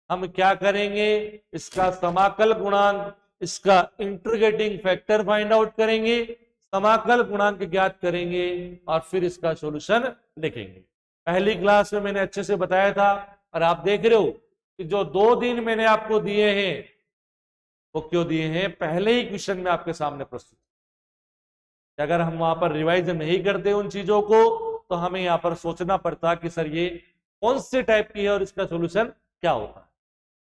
हम क्या करेंगे? इसका समाकल गुणांक, इसका इंटीग्रेटिंग फैक्टर फाइंड आउट करेंगे, समाकल गुणांक ज्ञात करेंगे, और फिर इसका सॉल्यूशन लिखेंगे। पहली क्लास में मैंने अच्छे से बताया था, और आप देख रहे हो कि जो 2 दिन मैंने आपको दिए हैं वो क्यों दिए हैं? पहले ही क्वेश्चन में आपके सामने प्रस्तुत। अगर हम वहां पर रिवाइज नहीं करते उन चीजों को तो हमें यहाँ पर सोचना पड़ता कि सर ये कौन से टाइप की है और इसका सॉल्यूशन क्या होता है।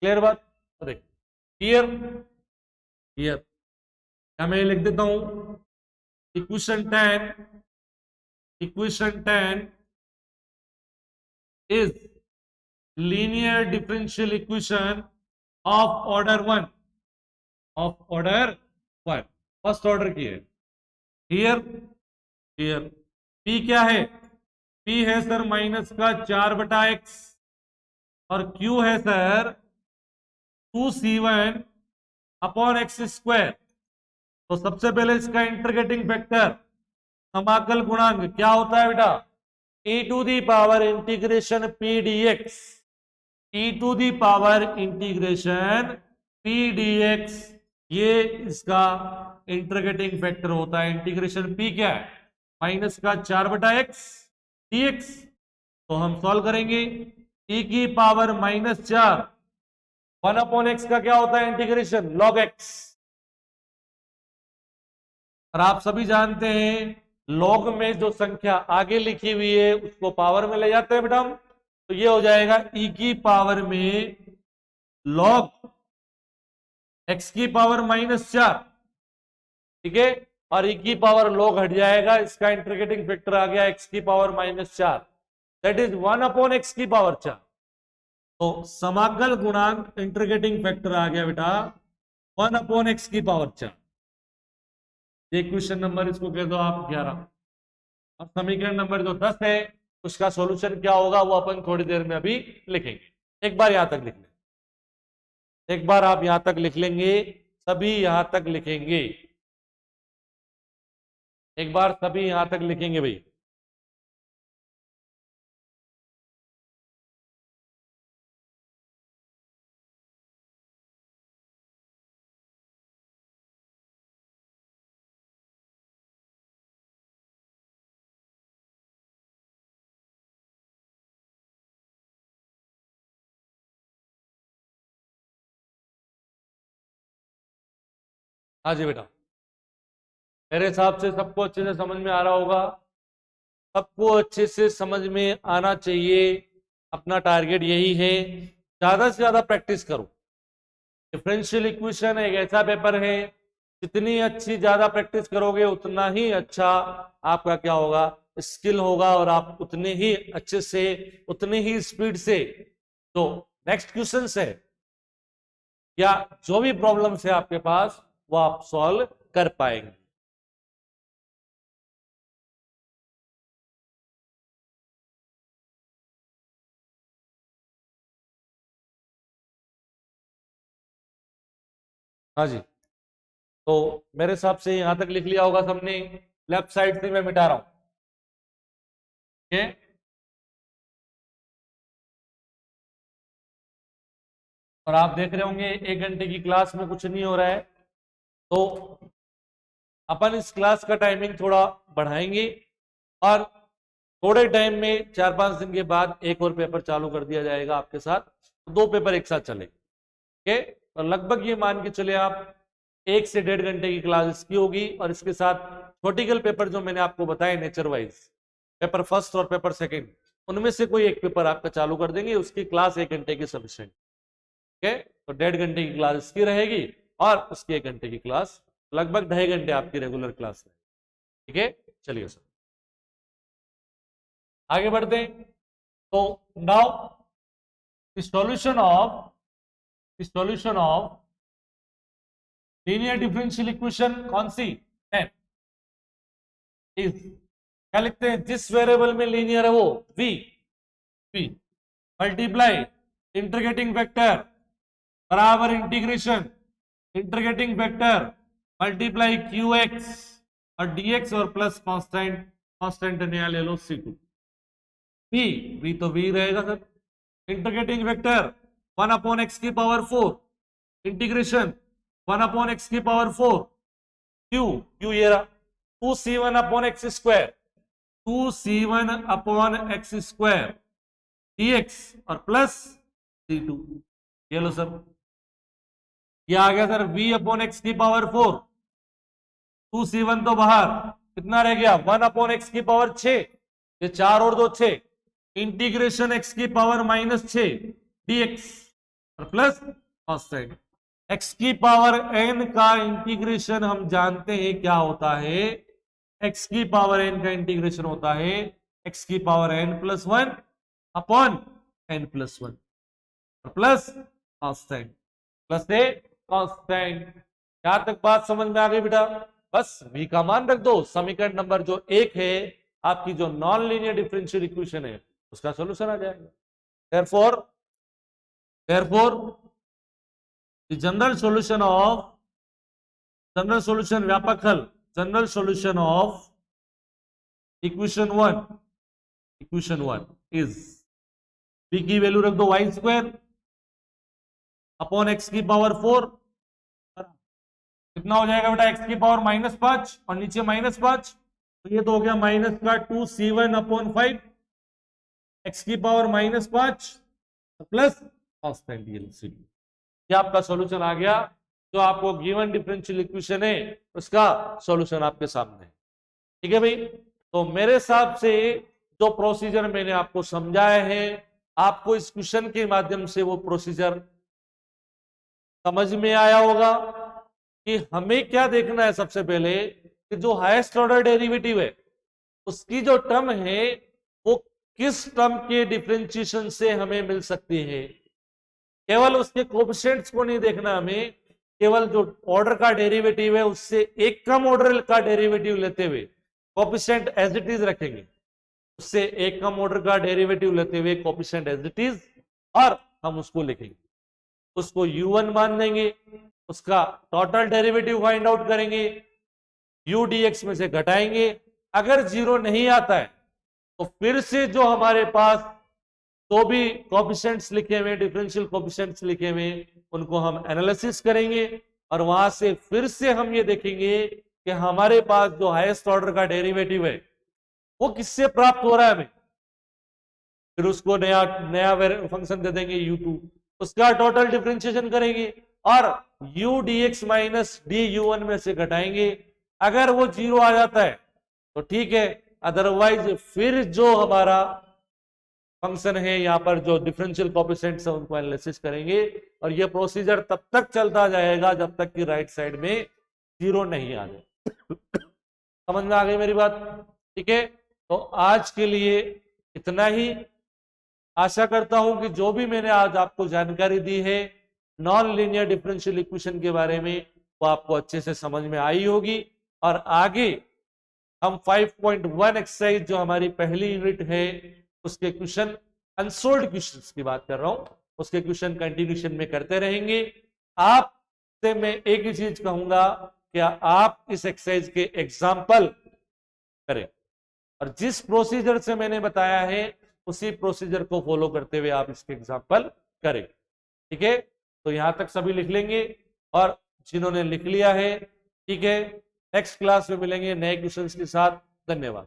क्लियर बात? देखिए क्लियर क्लियर, मैं लिख देता हूं equation 10 is linear differential equation of order 1 first order की है। Clear clear. पी क्या है? पी है सर माइनस का 4/x और क्यू है sir 2c1 upon x square. तो सबसे पहले इसका इंटीग्रेटिंग फैक्टर समाकल गुणांक क्या होता है बेटा? e to the power integration p d x, e to the power integration p d x, ये इसका इंटीग्रेटिंग फैक्टर होता है। इंटीग्रेशन p क्या है? माइनस का 4/x dx। तो हम सॉल्व करेंगे e की पावर -4 1/x का क्या होता है? Integration log x। और आप सभी जानते हैं लॉग में जो संख्या आगे लिखी हुई है उसको पावर में ले जाते हैं बेटा हम, तो ये हो जाएगा e की पावर में log x की पावर -4, ठीक है, और e की पावर log हट जाएगा, इसका इंटीग्रेटिंग फैक्टर आ गया x की पावर -4, दैट इज 1/x की पावर 4। तो समाकल गुणांक इंटीग्रेटिंग फैक्टर आ गया बेटा 1/x की पावर 4। ये क्वेश्चन नंबर इसको कह दो आप 11। अब समीकरण नंबर जो 10 है उसका सॉल्यूशन क्या होगा वो अपन थोड़ी देर में अभी लिखेंगे। एक बार यहां तक लिख लें, एक बार आप यहां तक लिख लेंगे, सभी यहां तक लिखेंगे, एक बार सभी यहां तक लिखेंगे भाई। हाँ जी बेटा, मेरे हिसाब से सबको अच्छे से समझ में आ रहा होगा, सबको अच्छे से समझ में आना चाहिए। अपना टारगेट यही है, ज्यादा से ज्यादा प्रैक्टिस करो। डिफरेंशियल इक्वेशन एक ऐसा पेपर है जितनी अच्छी ज्यादा प्रैक्टिस करोगे उतना ही अच्छा आपका क्या होगा, स्किल होगा, और आप उतने ही अच्छे से उतनी ही स्पीड से जो नेक्स्ट क्वेश्चन है या जो भी प्रॉब्लम्स है आपके पास वो आप सॉल्व कर पाएंगे। हाँ जी, तो मेरे हिसाब से यहां तक लिख लिया होगा सबने। लेफ्ट साइड से मैं मिटा रहा हूं, ठीक है। और आप देख रहे होंगे 1 घंटे की क्लास में कुछ नहीं हो रहा है, तो अपन इस क्लास का टाइमिंग थोड़ा बढ़ाएंगे और थोड़े टाइम में 4-5 दिन के बाद एक और पेपर चालू कर दिया जाएगा आपके साथ, तो 2 पेपर एक साथ चलेंगे, ठीक है। और लगभग ये मान के चले आप 1 से 1.5 घंटे की क्लास इसकी होगी, और इसके साथ थ्योरेटिकल पेपर जो मैंने आपको बताए नेचर वाइज, पेपर फर्स्ट और पेपर सेकंड, उनमें से कोई एक पेपर आपका चालू कर देंगे, उसकी क्लास 1 घंटे की सफिशिएंट, ठीक है। तो 1.5 घंटे की क्लास इसकी रहेगी और उसकी 1 घंटे की क्लास, लगभग 2.5 घंटे आपकी रेगुलर क्लास रहेगी, ठीक है। चलिए सर आगे बढ़ते हैं। तो now solution of linear differential equation कौन सी है? इज, क्या लिखते हैं, जिस वेरिएबल में लीनियर है वो v मल्टीप्लाई इंटीग्रेटिंग फैक्टर बराबर इंटीग्रेटिंग फैक्टर मल्टीप्लाई qx और dx और प्लस कांस्टेंट नया ले लो c2। v तो v रहेगा सर, इंटीग्रेटिंग फैक्टर 1/x की पावर 4 इंटीग्रेशन 1/x की पावर 4 q ये रहा 2c1/x square 2c1/x square dx और प्लस c2, ये लो सर। ये आ गया सर v/x की पावर 4, 2c1 तो बाहर कितना रह गया 1/x की पावर 6, ये 4 और 2 6, इंटीग्रेशन x की पावर -6 dx और प्लस कॉन्स्टेंट x की पावर n का इंटीग्रेशन हम जानते हैं क्या होता है, x की पावर n का इंटीग्रेशन होता है x की power n+1 upon n+1 plus constant plus a constant. यहां तक बात समझ में आ गई बेटा? बस v का मान रख दो, समीकरण नंबर जो 1 है आपकी जो नॉन लीनियर डिफरेंशियल इक्वेशन है उसका सॉल्यूशन आ जाएगा। therefore the general solution व्यापक हल, general solution of equation 1 is p की वैल्यू रख दो y² अपॉन x की पावर 4, कितना हो जाएगा बेटा x की पावर -5 और नीचे -5, तो ये तो हो गया माइनस का 2c1 अपॉन 5 x की पावर -5 प्लस कांस्टेंट ये आपका सॉल्यूशन आ गया। जो आपको गिवन डिफरेंशियल इक्वेशन है उसका सॉल्यूशन आपके सामने है। ठीक है भाई, तो मेरे हिसाब से जो प्रोसीजर मैंने आपको समझाया है, आपको इस क्वेश्चन के माध्यम से वो प्रोसीजर समझ में आया होगा कि हमें क्या देखना है। सबसे पहले कि जो हाईएस्ट ऑर्डर डेरिवेटिव है उसकी जो टर्म है वो किस टर्म के डिफरेंशिएशन से हमें मिल सकती है। केवल उसके कोएफिशिएंट्स को नहीं देखना, हमें केवल जो ऑर्डर का डेरिवेटिव है उससे एक कम ऑर्डर का डेरिवेटिव लेते हुए कोएफिशिएंट एज इट इज रखेंगे, उससे एक कम ऑर्डर का डेरिवेटिव लेते हुए कोएफिशिएंट एज इट इज, और हम उसको लिखेंगे, उसको u1 मान देंगे, उसका टोटल डेरिवेटिव फाइंड आउट करेंगे, u dx में से घटाएंगे। अगर जीरो नहीं आता है तो फिर से जो हमारे पास तो भी कोएफिशिएंट्स लिखे हुए, डिफरेंशियल कोएफिशिएंट्स लिखे हुए, उनको हम एनालिसिस करेंगे और वहां से फिर से हम ये देखेंगे कि हमारे पास जो हाईएस्ट ऑर्डर का डेरिवेटिव है वो किससे प्राप्त हो रहा है हमें, फिर उसको नया फंक्शन दे देंगे u2, उसका टोटल डिफरेंशिएशन करेंगे और u dx माइनस du1 में से घटाएंगे। अगर वो जीरो आ जाता है तो ठीक है, अदरवाइज फिर जो हमारा फंक्शन है यहाँ पर जो डिफरेंशियल कोएफिशिएंट्स है उनको एनालिसिस करेंगे और ये प्रोसीजर तब तक चलता जाएगा जब तक कि राइट साइड में जीरो नहीं आ जाए। समझ में आ गई मेरी बात? ठीक है, तो आज के लिए इतना ही। आशा करता हूं कि जो भी मैंने आज आपको जानकारी दी है नॉन लीनियर डिफरेंशियल इक्वेशन के बारे में वो आपको अच्छे से समझ में आई होगी और आगे हम 5.1 एक्सरसाइज जो हमारी पहली यूनिट है उसके क्वेश्चन, अनसोल्व्ड क्वेश्चंस की बात कर रहा हूं, उसके क्वेश्चन कंटिन्यूशन में करते रहेंगे। आपसे मैं एक ही चीज कहूंगा कि आप इस एक्सरसाइज के एग्जाम्पल करें और जिस प्रोसीजर से मैंने बताया है उसी प्रोसीजर को फॉलो करते हुए आप इसके एग्जाम्पल करें। ठीक है, तो यहां तक सभी लिख लेंगे और जिन्होंने लिख लिया है ठीक है, नेक्स्ट क्लास में मिलेंगे नए क्वेश्चंस के साथ। धन्यवाद।